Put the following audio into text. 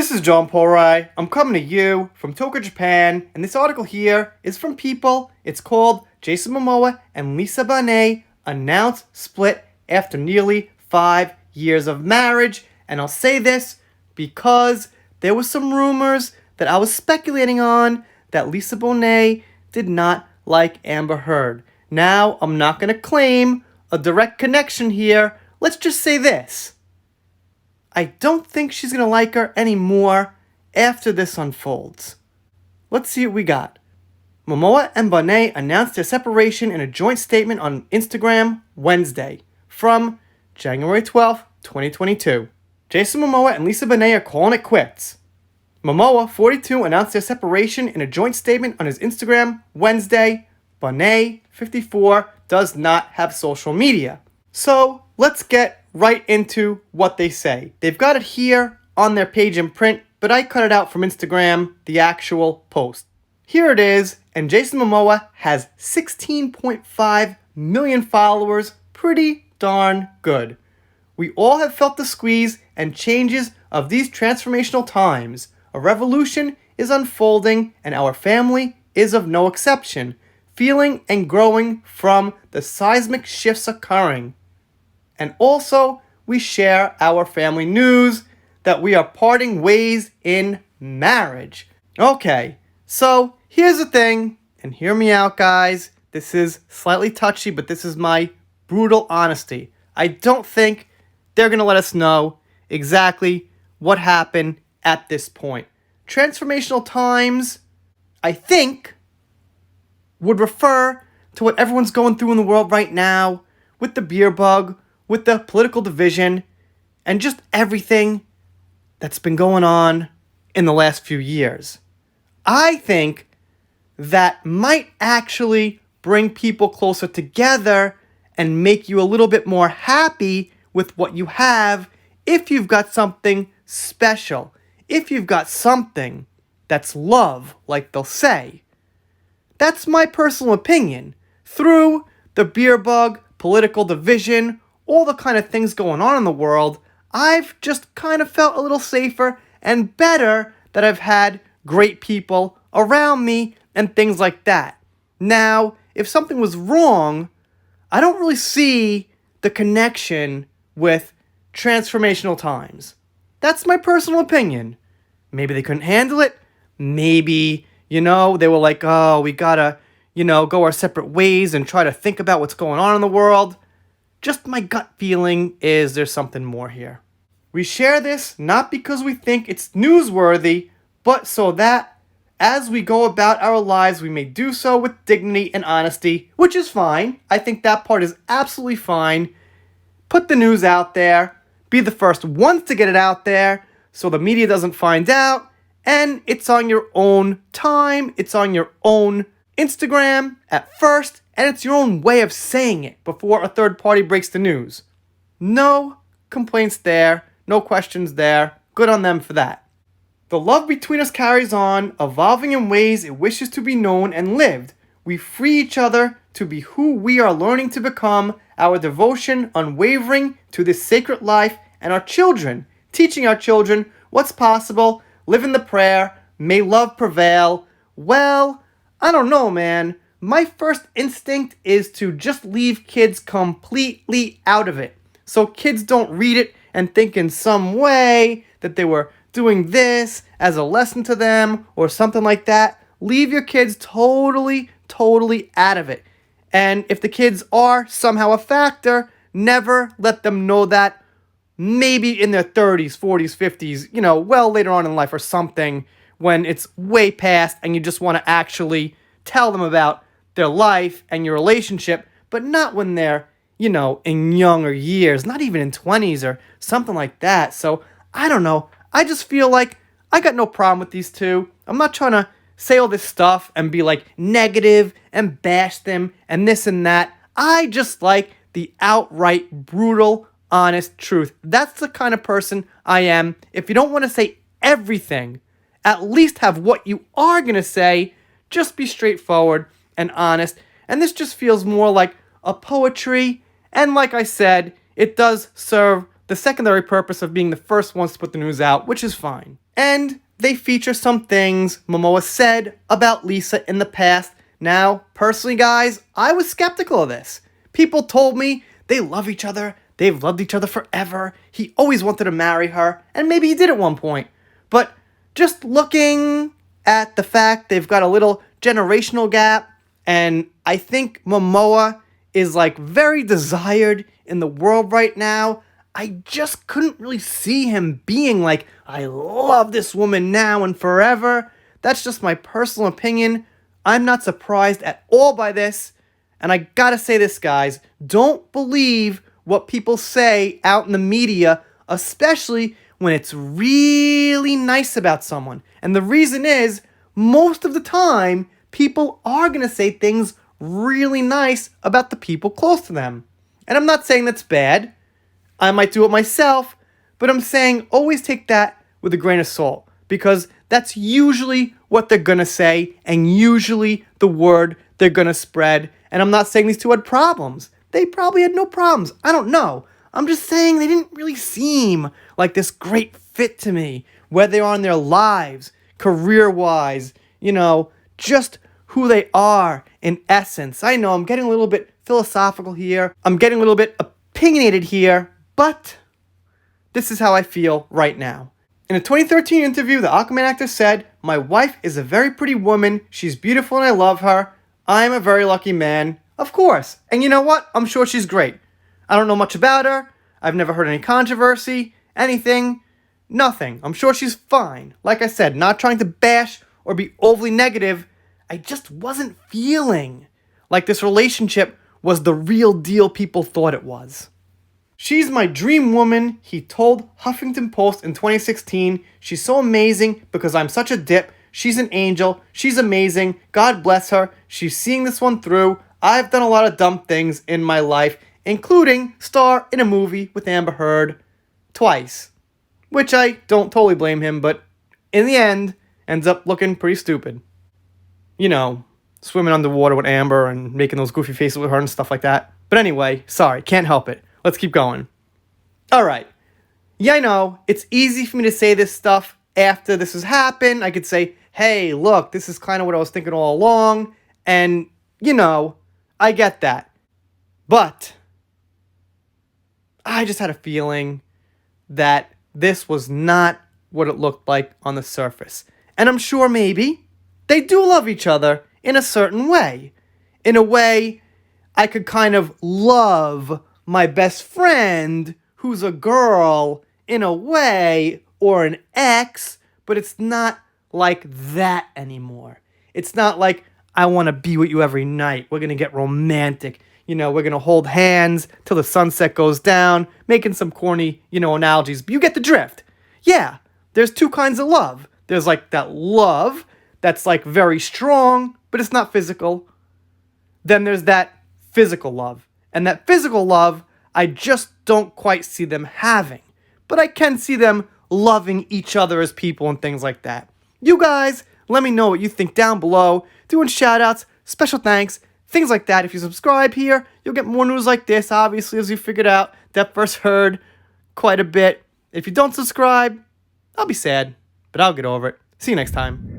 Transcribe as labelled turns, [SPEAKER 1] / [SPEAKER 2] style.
[SPEAKER 1] This is John Porai. I'm coming to you from Tokyo, Japan, and this article here is from People. It's called Jason Momoa and Lisa Bonet announce split after nearly 5 years of marriage. And I'll say this because there was some rumors that I was speculating on that Lisa Bonet did not like Amber Heard. Now, I'm not going to claim a direct connection here. Let's just say this. I don't think she's going to like her anymore after this unfolds. Let's see what we got. Momoa and Bonet announced their separation in a joint statement on Instagram Wednesday from January 12th, 2022. Jason Momoa and Lisa Bonet are calling it quits. Momoa, 42, announced their separation in a joint statement on his Instagram Wednesday. Bonet, 54, does not have social media. So, let's get right into what they say. They've got it here on their page in print, but I cut it out from Instagram, the actual post. Here it is, and Jason Momoa has 16.5 million followers. Pretty darn good. We all have felt the squeeze and changes of these transformational times. A revolution is unfolding, and our family is of no exception, feeling and growing from the seismic shifts occurring. And also, we share our family news that we are parting ways in marriage. Okay, so here's the thing, and hear me out, guys. This is slightly touchy, but this is my brutal honesty. I don't think they're going to let us know exactly what happened at this point. Transformational times, I think, would refer to what everyone's going through in the world right now with the beer bug, with the political division, and just everything that's been going on in the last few years. I think that might actually bring people closer together and make you a little bit more happy with what you have if you've got something special, if you've got something that's love, like they'll say. That's my personal opinion. Through the beer bug, political division, all the kind of things going on in the world, I've just kind of felt a little safer and better that I've had great people around me and things like that. Now, if something was wrong, I don't really see the connection with transformational times. That's my personal opinion. Maybe they couldn't handle it. Maybe, they were like, oh, we gotta, go our separate ways and try to think about what's going on in the world. Just my gut feeling is there's something more here. We share this not because we think it's newsworthy, but so that as we go about our lives, we may do so with dignity and honesty, which is fine. I think that part is absolutely fine. Put the news out there. Be the first ones to get it out there so the media doesn't find out. And it's on your own time. It's on your own Instagram at first. And it's your own way of saying it before a third party breaks the news. No complaints there. No questions there. Good on them for that. The love between us carries on, evolving in ways it wishes to be known and lived. We free each other to be who we are learning to become, our devotion unwavering to this sacred life, and our children, teaching our children what's possible, live in the prayer, may love prevail. Well, I don't know, man. My first instinct is to just leave kids completely out of it. So kids don't read it and think in some way that they were doing this as a lesson to them or something like that. Leave your kids totally out of it. And if the kids are somehow a factor, never let them know that maybe in their 30s, 40s, 50s, well later on in life or something when it's way past and you just want to actually tell them about their life and your relationship, but not when they're, in younger years, not even in 20s or something like that. So, I don't know. I just feel like I got no problem with these two. I'm not trying to say all this stuff and be like negative and bash them and this and that. I just like the outright, brutal, honest truth. That's the kind of person I am. If you don't want to say everything, at least have what you are going to say. Just be straightforward and honest. And this just feels more like a poetry. And like I said, it does serve the secondary purpose of being the first ones to put the news out, which is fine. And they feature some things Momoa said about Lisa in the past. Now, personally, guys, I was skeptical of this. People told me they love each other, they've loved each other forever, he always wanted to marry her, and maybe he did at one point. But just looking at the fact they've got a little generational gap, and I think Momoa is like very desired in the world right now, I just couldn't really see him being like, I love this woman now and forever. That's just my personal opinion. I'm not surprised at all by this. And I gotta say this, guys, don't believe what people say out in the media, especially when it's really nice about someone. And the reason is, most of the time, people are gonna say things really nice about the people close to them. And I'm not saying that's bad. I might do it myself, but I'm saying always take that with a grain of salt, because that's usually what they're gonna say and usually the word they're gonna spread. And I'm not saying these two had problems. They probably had no problems. I don't know. I'm just saying they didn't really seem like this great fit to me, where they are in their lives, career-wise, just who they are in essence. I know I'm getting a little bit philosophical here. I'm getting a little bit opinionated here, but this is how I feel right now. In a 2013 interview, the Aquaman actor said, "My wife is a very pretty woman. She's beautiful and I love her. I'm a very lucky man." Of course. And you know what? I'm sure she's great. I don't know much about her. I've never heard any controversy, anything, nothing. I'm sure she's fine. Like I said, not trying to bash or be overly negative. I just wasn't feeling like this relationship was the real deal people thought it was. "She's my dream woman," he told Huffington Post in 2016. "She's so amazing because I'm such a dip. She's an angel. She's amazing. God bless her. She's seeing this one through. I've done a lot of dumb things in my life, including star in a movie with Amber Heard twice." Which I don't totally blame him, but in the end, ends up looking pretty stupid. Swimming underwater with Amber and making those goofy faces with her and stuff like that. But anyway, sorry, can't help it. Let's keep going. Alright. Yeah, I know, it's easy for me to say this stuff after this has happened. I could say, hey, look, this is kind of what I was thinking all along. And, I get that. But I just had a feeling that this was not what it looked like on the surface. And I'm sure maybe they do love each other in a certain way. In a way I could kind of love my best friend who's a girl in a way, or an ex, but it's not like that anymore. It's not like I want to be with you every night. We're going to get romantic. We're going to hold hands till the sunset goes down, making some corny, analogies. But you get the drift. Yeah, there's two kinds of love. There's like that love that's like very strong, but it's not physical. Then there's that physical love. And that physical love, I just don't quite see them having. But I can see them loving each other as people and things like that. You guys, let me know what you think down below. Doing shout outs, special thanks, things like that. If you subscribe here, you'll get more news like this, obviously, as you figured out. That first heard quite a bit. If you don't subscribe, I'll be sad, but I'll get over it. See you next time.